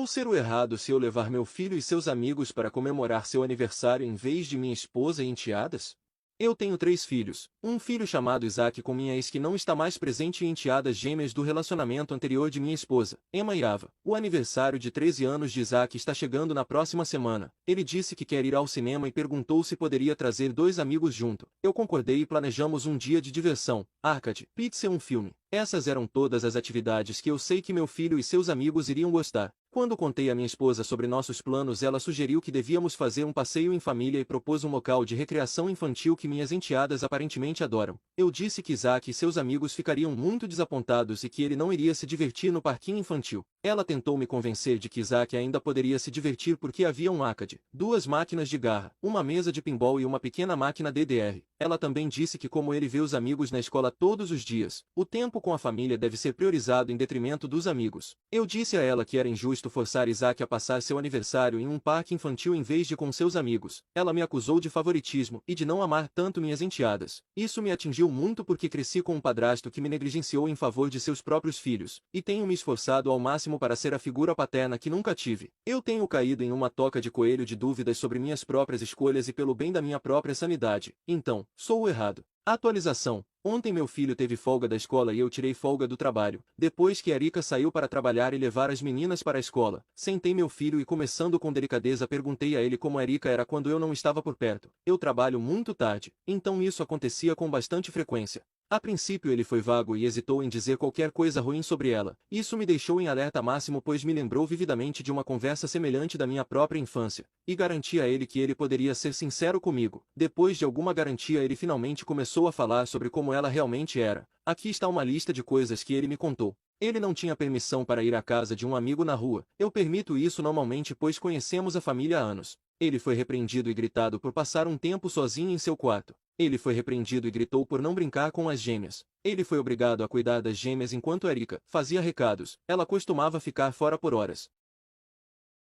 Vou ser o errado se eu levar meu filho e seus amigos para comemorar seu aniversário em vez de minha esposa e enteadas? Eu tenho 3 filhos, um filho chamado Isaac com minha ex que não está mais presente e enteadas gêmeas do relacionamento anterior de minha esposa, Emma e Ava. O aniversário de 13 anos de Isaac está chegando na próxima semana. Ele disse que quer ir ao cinema e perguntou se poderia trazer 2 amigos junto. Eu concordei e planejamos um dia de diversão, arcade, pizza e um filme. Essas eram todas as atividades que eu sei que meu filho e seus amigos iriam gostar. Quando contei à minha esposa sobre nossos planos, ela sugeriu que devíamos fazer um passeio em família e propôs um local de recreação infantil que minhas enteadas aparentemente adoram. Eu disse que Isaac e seus amigos ficariam muito desapontados e que ele não iria se divertir no parquinho infantil. Ela tentou me convencer de que Isaac ainda poderia se divertir porque havia um arcade, 2 máquinas de garra, uma mesa de pinball e uma pequena máquina DDR. Ela também disse que como ele vê os amigos na escola todos os dias, o tempo com a família deve ser priorizado em detrimento dos amigos. Eu disse a ela que era injusto forçar Isaac a passar seu aniversário em um parque infantil em vez de com seus amigos. Ela me acusou de favoritismo e de não amar tanto minhas enteadas. Isso me atingiu muito porque cresci com um padrasto que me negligenciou em favor de seus próprios filhos, e tenho me esforçado ao máximo para ser a figura paterna que nunca tive. Eu tenho caído em uma toca de coelho de dúvidas sobre minhas próprias escolhas e pelo bem da minha própria sanidade. Então, sou o errado. Atualização. Ontem meu filho teve folga da escola e eu tirei folga do trabalho. Depois que Erika saiu para trabalhar e levar as meninas para a escola, sentei meu filho e começando com delicadeza perguntei a ele como Erika era quando eu não estava por perto. Eu trabalho muito tarde, então isso acontecia com bastante frequência. A princípio ele foi vago e hesitou em dizer qualquer coisa ruim sobre ela. Isso me deixou em alerta máximo pois me lembrou vividamente de uma conversa semelhante da minha própria infância, e garanti a ele que ele poderia ser sincero comigo. Depois de alguma garantia ele finalmente começou a falar sobre como ela realmente era. Aqui está uma lista de coisas que ele me contou. Ele não tinha permissão para ir à casa de um amigo na rua. Eu permito isso normalmente pois conhecemos a família há anos. Ele foi repreendido e gritado por passar um tempo sozinho em seu quarto. Ele foi repreendido e gritou por não brincar com as gêmeas. Ele foi obrigado a cuidar das gêmeas enquanto Erika fazia recados. Ela costumava ficar fora por horas.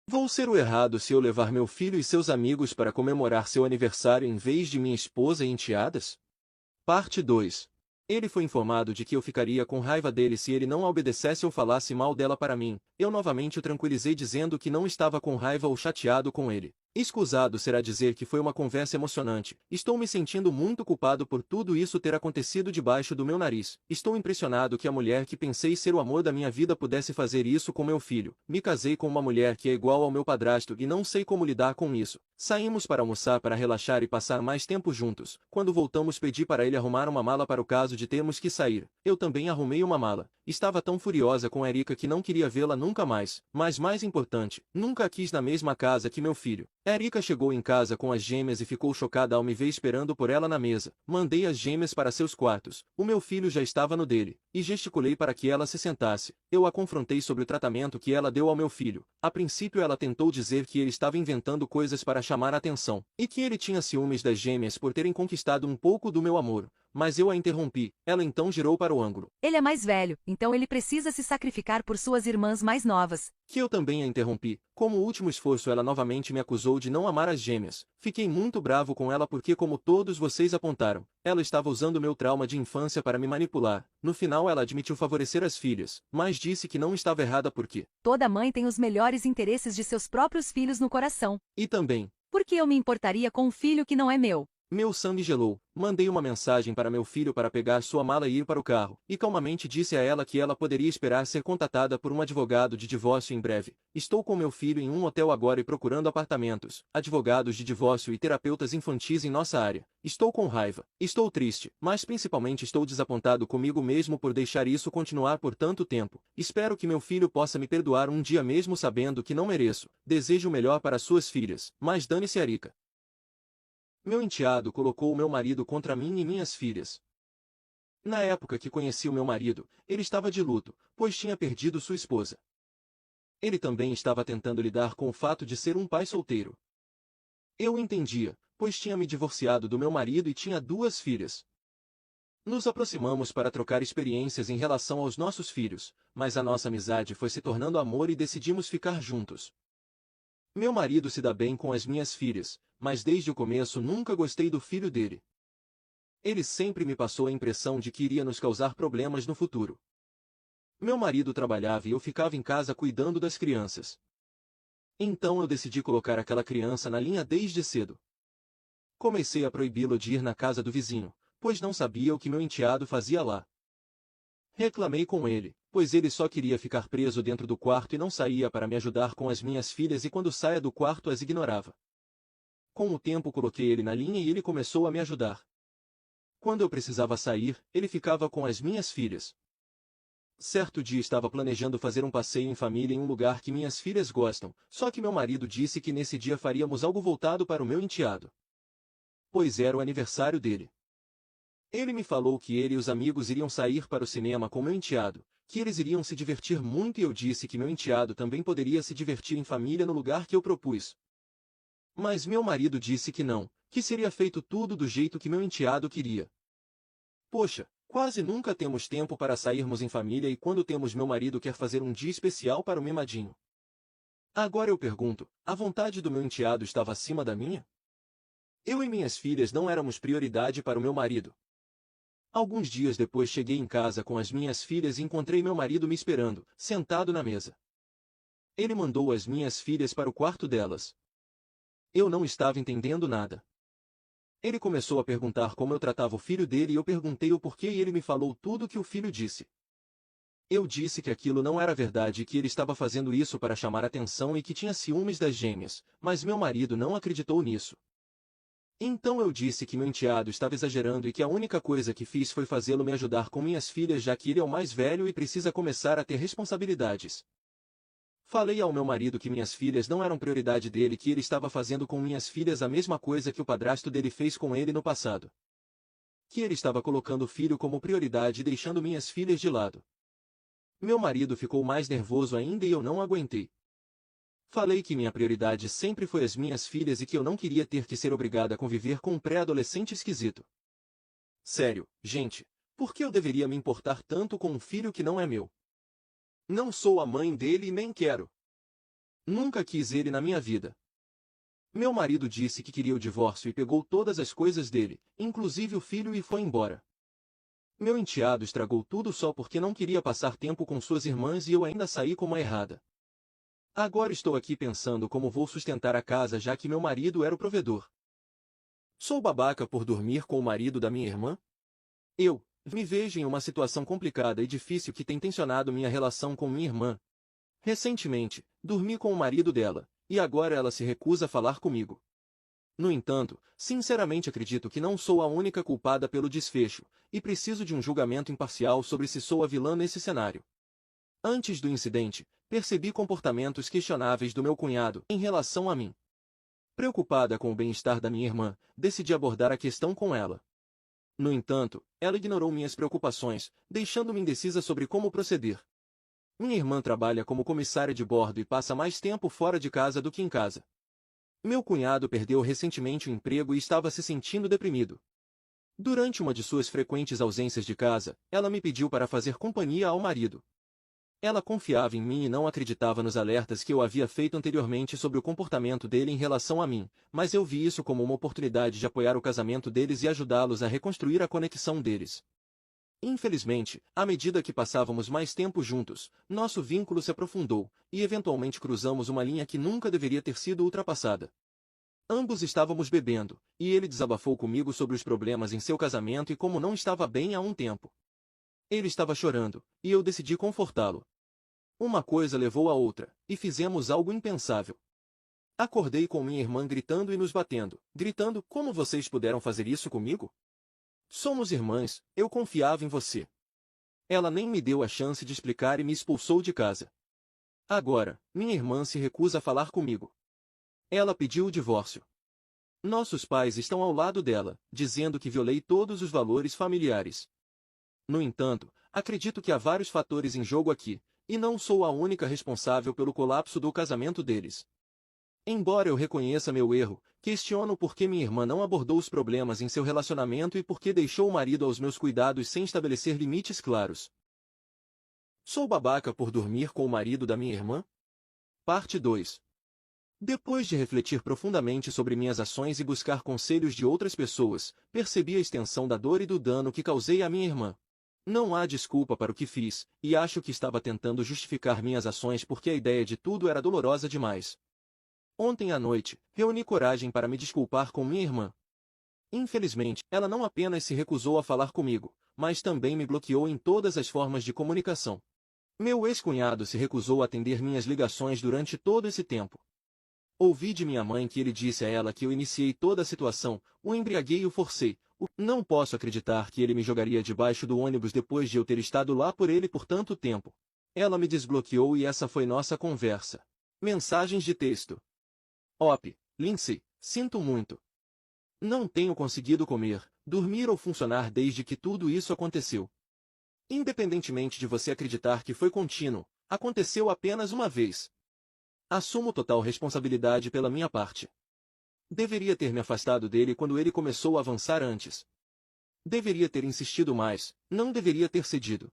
Vou ser o errado se eu levar meu filho e seus amigos para comemorar seu aniversário em vez de minha esposa e enteadas? Parte 2. Ele foi informado de que eu ficaria com raiva dele se ele não a obedecesse ou falasse mal dela para mim. Eu novamente o tranquilizei dizendo que não estava com raiva ou chateado com ele. Escusado será dizer que foi uma conversa emocionante. Estou me sentindo muito culpado por tudo isso ter acontecido debaixo do meu nariz. Estou impressionado que a mulher que pensei ser o amor da minha vida pudesse fazer isso com meu filho. Me casei com uma mulher que é igual ao meu padrasto e não sei como lidar com isso. Saímos para almoçar para relaxar e passar mais tempo juntos. Quando voltamos pedi para ele arrumar uma mala para o caso de termos que sair. Eu também arrumei uma mala. Estava tão furiosa com Erika que não queria vê-la nunca mais. Mas mais importante, nunca a quis na mesma casa que meu filho. Erika chegou em casa com as gêmeas e ficou chocada ao me ver esperando por ela na mesa. Mandei as gêmeas para seus quartos. O meu filho já estava no dele, e gesticulei para que ela se sentasse. Eu a confrontei sobre o tratamento que ela deu ao meu filho. A princípio ela tentou dizer que ele estava inventando coisas para chamar a atenção, e que ele tinha ciúmes das gêmeas por terem conquistado um pouco do meu amor. Mas eu a interrompi. Ela então girou para o ângulo. Ele é mais velho, então ele precisa se sacrificar por suas irmãs mais novas. Que eu também a interrompi. Como último esforço ela novamente me acusou de não amar as gêmeas. Fiquei muito bravo com ela porque como todos vocês apontaram, ela estava usando meu trauma de infância para me manipular. No final ela admitiu favorecer as filhas, mas disse que não estava errada porque Toda mãe tem os melhores interesses de seus próprios filhos no coração. e também Por que eu me importaria com um filho que não é meu? meu sangue gelou. Mandei uma mensagem para meu filho para pegar sua mala e ir para o carro, e calmamente disse a ela que ela poderia esperar ser contatada por um advogado de divórcio em breve. Estou com meu filho em um hotel agora e procurando apartamentos, advogados de divórcio e terapeutas infantis em nossa área. Estou com raiva. Estou triste, mas principalmente estou desapontado comigo mesmo por deixar isso continuar por tanto tempo. Espero que meu filho possa me perdoar um dia mesmo sabendo que não mereço. Desejo o melhor para suas filhas, mas dane-se Erika. Meu enteado colocou o meu marido contra mim e minhas filhas. Na época que conheci o meu marido, ele estava de luto, pois tinha perdido sua esposa. Ele também estava tentando lidar com o fato de ser um pai solteiro. Eu o entendia, pois tinha me divorciado do meu marido e tinha 2 filhas. Nos aproximamos para trocar experiências em relação aos nossos filhos, mas a nossa amizade foi se tornando amor e decidimos ficar juntos. Meu marido se dá bem com as minhas filhas, mas desde o começo nunca gostei do filho dele. Ele sempre me passou a impressão de que iria nos causar problemas no futuro. Meu marido trabalhava e eu ficava em casa cuidando das crianças. Então eu decidi colocar aquela criança na linha desde cedo. Comecei a proibi-lo de ir na casa do vizinho, pois não sabia o que meu enteado fazia lá. Reclamei com ele, pois ele só queria ficar preso dentro do quarto e não saía para me ajudar com as minhas filhas e quando saia do quarto as ignorava. Com o tempo coloquei ele na linha e ele começou a me ajudar. Quando eu precisava sair, ele ficava com as minhas filhas. Certo dia estava planejando fazer um passeio em família em um lugar que minhas filhas gostam, só que meu marido disse que nesse dia faríamos algo voltado para o meu enteado, pois era o aniversário dele. Ele me falou que ele e os amigos iriam sair para o cinema com meu enteado, que eles iriam se divertir muito e eu disse que meu enteado também poderia se divertir em família no lugar que eu propus. Mas meu marido disse que não, que seria feito tudo do jeito que meu enteado queria. Poxa, quase nunca temos tempo para sairmos em família e quando temos meu marido quer fazer um dia especial para o mimadinho. Agora eu pergunto, a vontade do meu enteado estava acima da minha? Eu e minhas filhas não éramos prioridade para o meu marido. Alguns dias depois cheguei em casa com as minhas filhas e encontrei meu marido me esperando, sentado na mesa. Ele mandou as minhas filhas para o quarto delas. Eu não estava entendendo nada. Ele começou a perguntar como eu tratava o filho dele e eu perguntei o porquê e ele me falou tudo o que o filho disse. Eu disse que aquilo não era verdade e que ele estava fazendo isso para chamar atenção e que tinha ciúmes das gêmeas, mas meu marido não acreditou nisso. Então eu disse que meu enteado estava exagerando e que a única coisa que fiz foi fazê-lo me ajudar com minhas filhas já que ele é o mais velho e precisa começar a ter responsabilidades. Falei ao meu marido que minhas filhas não eram prioridade dele e que ele estava fazendo com minhas filhas a mesma coisa que o padrasto dele fez com ele no passado. Que ele estava colocando o filho como prioridade e deixando minhas filhas de lado. Meu marido ficou mais nervoso ainda e eu não aguentei. Falei que minha prioridade sempre foi as minhas filhas e que eu não queria ter que ser obrigada a conviver com um pré-adolescente esquisito. Sério, gente, por que eu deveria me importar tanto com um filho que não é meu? Não sou a mãe dele e nem quero. Nunca quis ele na minha vida. Meu marido disse que queria o divórcio e pegou todas as coisas dele, inclusive o filho e foi embora. Meu enteado estragou tudo só porque não queria passar tempo com suas irmãs e eu ainda saí como a errada. Agora estou aqui pensando como vou sustentar a casa já que meu marido era o provedor. Sou babaca por dormir com o marido da minha irmã? Eu me vejo em uma situação complicada e difícil que tem tensionado minha relação com minha irmã. Recentemente, dormi com o marido dela, e agora ela se recusa a falar comigo. No entanto, sinceramente acredito que não sou a única culpada pelo desfecho, e preciso de um julgamento imparcial sobre se sou a vilã nesse cenário. Antes do incidente, percebi comportamentos questionáveis do meu cunhado em relação a mim. Preocupada com o bem-estar da minha irmã, decidi abordar a questão com ela. No entanto, ela ignorou minhas preocupações, deixando-me indecisa sobre como proceder. Minha irmã trabalha como comissária de bordo e passa mais tempo fora de casa do que em casa. Meu cunhado perdeu recentemente o emprego e estava se sentindo deprimido. Durante uma de suas frequentes ausências de casa, ela me pediu para fazer companhia ao marido. Ela confiava em mim e não acreditava nos alertas que eu havia feito anteriormente sobre o comportamento dele em relação a mim, mas eu vi isso como uma oportunidade de apoiar o casamento deles e ajudá-los a reconstruir a conexão deles. Infelizmente, à medida que passávamos mais tempo juntos, nosso vínculo se aprofundou, e eventualmente cruzamos uma linha que nunca deveria ter sido ultrapassada. Ambos estávamos bebendo, e ele desabafou comigo sobre os problemas em seu casamento e como não estava bem há um tempo. Ele estava chorando, e eu decidi confortá-lo. Uma coisa levou a outra, e fizemos algo impensável. Acordei com minha irmã gritando e nos batendo, gritando: "Como vocês puderam fazer isso comigo? Somos irmãs, eu confiava em você." Ela nem me deu a chance de explicar e me expulsou de casa. Agora, minha irmã se recusa a falar comigo. Ela pediu o divórcio. Nossos pais estão ao lado dela, dizendo que violei todos os valores familiares. No entanto, acredito que há vários fatores em jogo aqui, e não sou a única responsável pelo colapso do casamento deles. Embora eu reconheça meu erro, questiono por que minha irmã não abordou os problemas em seu relacionamento e por que deixou o marido aos meus cuidados sem estabelecer limites claros. Sou babaca por dormir com o marido da minha irmã? Parte 2. Depois de refletir profundamente sobre minhas ações e buscar conselhos de outras pessoas, percebi a extensão da dor e do dano que causei à minha irmã. Não há desculpa para o que fiz, e acho que estava tentando justificar minhas ações porque a ideia de tudo era dolorosa demais. Ontem à noite, reuni coragem para me desculpar com minha irmã. Infelizmente, ela não apenas se recusou a falar comigo, mas também me bloqueou em todas as formas de comunicação. Meu ex-cunhado se recusou a atender minhas ligações durante todo esse tempo. Ouvi de minha mãe que ele disse a ela que eu iniciei toda a situação, o embriaguei e o forcei. Não posso acreditar que ele me jogaria debaixo do ônibus depois de eu ter estado lá por ele por tanto tempo. Ela me desbloqueou e essa foi nossa conversa. Mensagens de texto. Op, Lindsay, sinto muito. Não tenho conseguido comer, dormir ou funcionar desde que tudo isso aconteceu. Independentemente de você acreditar que foi contínuo, aconteceu apenas uma vez. Assumo total responsabilidade pela minha parte. Deveria ter me afastado dele quando ele começou a avançar antes. Deveria ter insistido mais, não deveria ter cedido.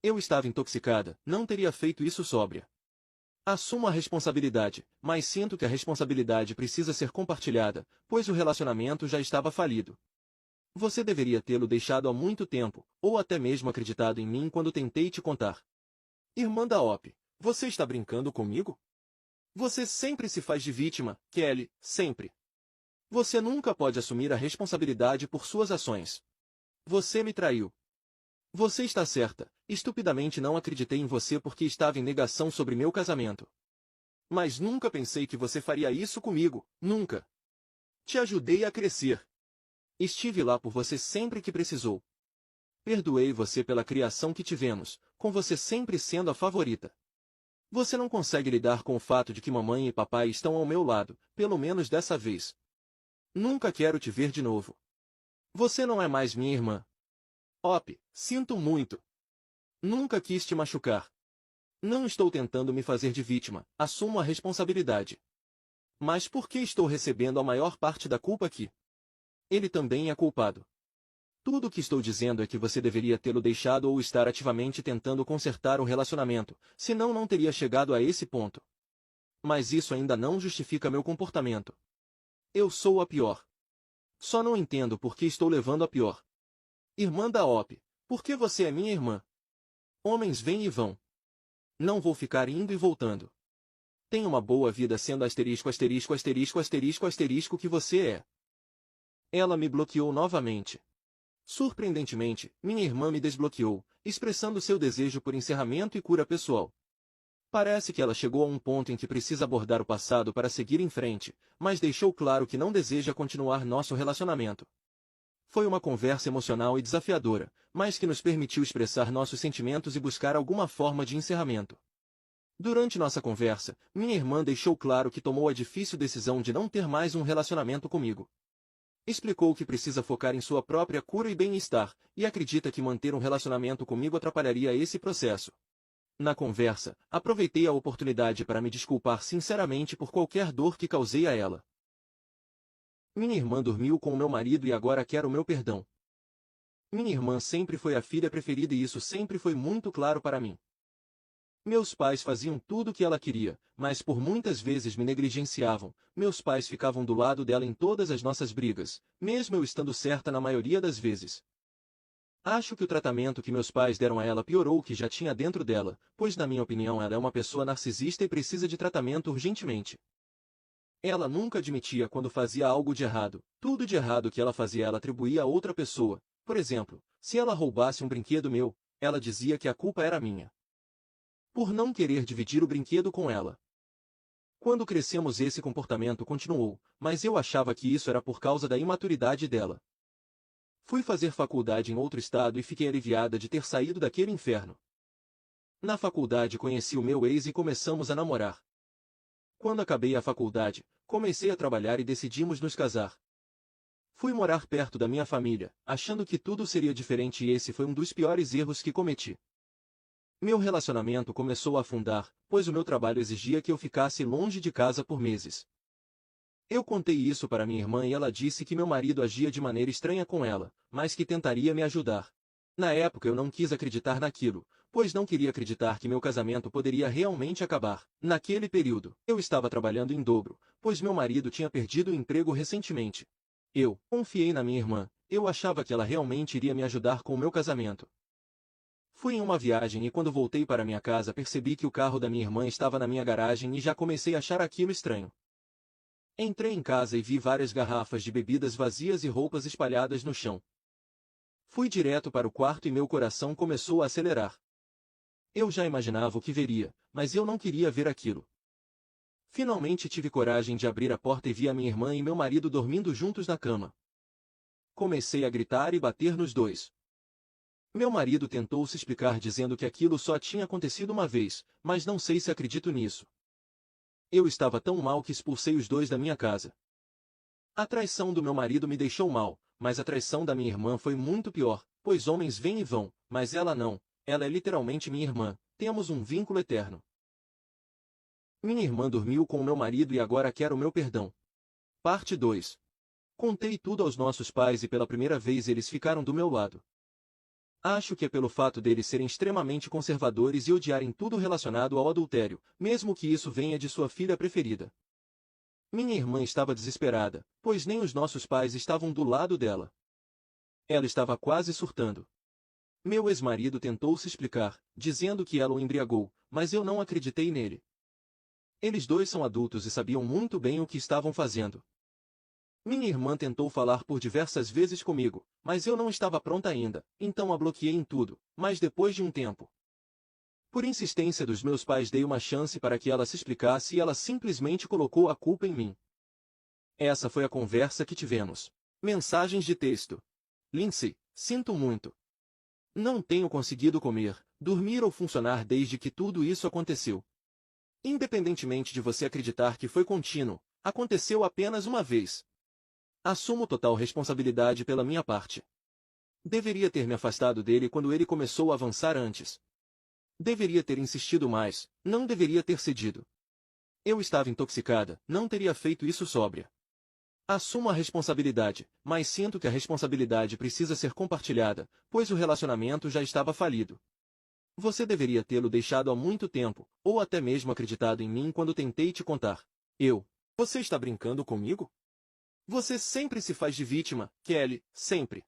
Eu estava intoxicada, não teria feito isso sóbria. Assumo a responsabilidade, mas sinto que a responsabilidade precisa ser compartilhada, pois o relacionamento já estava falido. Você deveria tê-lo deixado há muito tempo, ou até mesmo acreditado em mim quando tentei te contar. Irmã da Op, você está brincando comigo? Você sempre se faz de vítima, Kelly, sempre. Você nunca pode assumir a responsabilidade por suas ações. Você me traiu. Você está certa, estupidamente não acreditei em você porque estava em negação sobre meu casamento. Mas nunca pensei que você faria isso comigo, nunca. Te ajudei a crescer. Estive lá por você sempre que precisou. Perdoei você pela criação que tivemos, com você sempre sendo a favorita. Você não consegue lidar com o fato de que mamãe e papai estão ao meu lado, pelo menos dessa vez. Nunca quero te ver de novo. Você não é mais minha irmã. Op, sinto muito. Nunca quis te machucar. Não estou tentando me fazer de vítima, assumo a responsabilidade. Mas por que estou recebendo a maior parte da culpa aqui? Ele também é culpado. Tudo o que estou dizendo é que você deveria tê-lo deixado ou estar ativamente tentando consertar o relacionamento, senão não teria chegado a esse ponto. Mas isso ainda não justifica meu comportamento. Eu sou a pior. Só não entendo por que estou levando a pior. Irmã da Op, por que você é minha irmã? Homens vêm e vão. Não vou ficar indo e voltando. Tenha uma boa vida sendo asterisco asterisco asterisco asterisco asterisco que você é. Ela me bloqueou novamente. Surpreendentemente, minha irmã me desbloqueou, expressando seu desejo por encerramento e cura pessoal. Parece que ela chegou a um ponto em que precisa abordar o passado para seguir em frente, mas deixou claro que não deseja continuar nosso relacionamento. Foi uma conversa emocional e desafiadora, mas que nos permitiu expressar nossos sentimentos e buscar alguma forma de encerramento. Durante nossa conversa, minha irmã deixou claro que tomou a difícil decisão de não ter mais um relacionamento comigo. Explicou que precisa focar em sua própria cura e bem-estar, e acredita que manter um relacionamento comigo atrapalharia esse processo. Na conversa, aproveitei a oportunidade para me desculpar sinceramente por qualquer dor que causei a ela. Minha irmã dormiu com o meu marido e agora quer o meu perdão. Minha irmã sempre foi a filha preferida e isso sempre foi muito claro para mim. Meus pais faziam tudo o que ela queria, mas por muitas vezes me negligenciavam. Meus pais ficavam do lado dela em todas as nossas brigas, mesmo eu estando certa na maioria das vezes. Acho que o tratamento que meus pais deram a ela piorou o que já tinha dentro dela, pois na minha opinião ela é uma pessoa narcisista e precisa de tratamento urgentemente. Ela nunca admitia quando fazia algo de errado. Tudo de errado que ela fazia ela atribuía a outra pessoa. Por exemplo, se ela roubasse um brinquedo meu, ela dizia que a culpa era minha. Por não querer dividir o brinquedo com ela. Quando crescemos esse comportamento continuou, mas eu achava que isso era por causa da imaturidade dela. Fui fazer faculdade em outro estado e fiquei aliviada de ter saído daquele inferno. Na faculdade conheci o meu ex e começamos a namorar. Quando acabei a faculdade, comecei a trabalhar e decidimos nos casar. Fui morar perto da minha família, achando que tudo seria diferente e esse foi um dos piores erros que cometi. Meu relacionamento começou a afundar, pois o meu trabalho exigia que eu ficasse longe de casa por meses. Eu contei isso para minha irmã e ela disse que meu marido agia de maneira estranha com ela, mas que tentaria me ajudar. Na época eu não quis acreditar naquilo, pois não queria acreditar que meu casamento poderia realmente acabar. Naquele período, eu estava trabalhando em dobro, pois meu marido tinha perdido o emprego recentemente. Eu confiei na minha irmã, eu achava que ela realmente iria me ajudar com o meu casamento. Fui em uma viagem e quando voltei para minha casa percebi que o carro da minha irmã estava na minha garagem e já comecei a achar aquilo estranho. Entrei em casa e vi várias garrafas de bebidas vazias e roupas espalhadas no chão. Fui direto para o quarto e meu coração começou a acelerar. Eu já imaginava o que veria, mas eu não queria ver aquilo. Finalmente tive coragem de abrir a porta e vi a minha irmã e meu marido dormindo juntos na cama. Comecei a gritar e bater nos dois. Meu marido tentou se explicar dizendo que aquilo só tinha acontecido uma vez, mas não sei se acredito nisso. Eu estava tão mal que expulsei os dois da minha casa. A traição do meu marido me deixou mal, mas a traição da minha irmã foi muito pior, pois homens vêm e vão, mas ela não, ela é literalmente minha irmã, temos um vínculo eterno. Minha irmã dormiu com o meu marido e agora quer o meu perdão. Parte 2. Contei tudo aos nossos pais e pela primeira vez eles ficaram do meu lado. Acho que é pelo fato deles serem extremamente conservadores e odiarem tudo relacionado ao adultério, mesmo que isso venha de sua filha preferida. Minha irmã estava desesperada, pois nem os nossos pais estavam do lado dela. Ela estava quase surtando. Meu ex-marido tentou se explicar, dizendo que ela o embriagou, mas eu não acreditei nele. Eles dois são adultos e sabiam muito bem o que estavam fazendo. Minha irmã tentou falar por diversas vezes comigo, mas eu não estava pronta ainda, então a bloqueei em tudo, mas depois de um tempo. Por insistência dos meus pais dei uma chance para que ela se explicasse e ela simplesmente colocou a culpa em mim. Essa foi a conversa que tivemos. Mensagens de texto. Lindsay, sinto muito. Não tenho conseguido comer, dormir ou funcionar desde que tudo isso aconteceu. Independentemente de você acreditar que foi contínuo, aconteceu apenas uma vez. Assumo total responsabilidade pela minha parte. Deveria ter me afastado dele quando ele começou a avançar antes. Deveria ter insistido mais, não deveria ter cedido. Eu estava intoxicada, não teria feito isso sóbria. Assumo a responsabilidade, mas sinto que a responsabilidade precisa ser compartilhada, pois o relacionamento já estava falido. Você deveria tê-lo deixado há muito tempo, ou até mesmo acreditado em mim quando tentei te contar. Você está brincando comigo? Você sempre se faz de vítima, Kelly, sempre.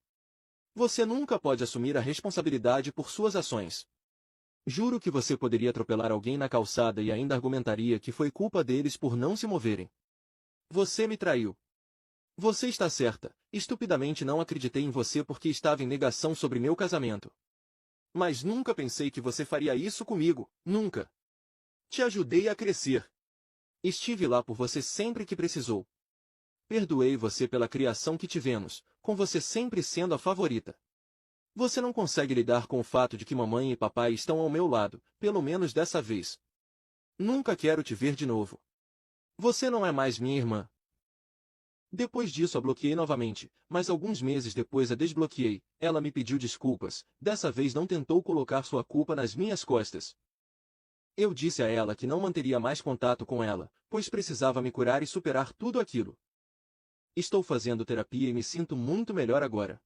Você nunca pode assumir a responsabilidade por suas ações. Juro que você poderia atropelar alguém na calçada e ainda argumentaria que foi culpa deles por não se moverem. Você me traiu. Você está certa, estupidamente não acreditei em você porque estava em negação sobre meu casamento. Mas nunca pensei que você faria isso comigo, nunca. Te ajudei a crescer. Estive lá por você sempre que precisou. Perdoei você pela criação que tivemos, com você sempre sendo a favorita. Você não consegue lidar com o fato de que mamãe e papai estão ao meu lado, pelo menos dessa vez. Nunca quero te ver de novo. Você não é mais minha irmã. Depois disso a bloqueei novamente, mas alguns meses depois a desbloqueei. Ela me pediu desculpas, dessa vez não tentou colocar sua culpa nas minhas costas. Eu disse a ela que não manteria mais contato com ela, pois precisava me curar e superar tudo aquilo. Estou fazendo terapia e me sinto muito melhor agora.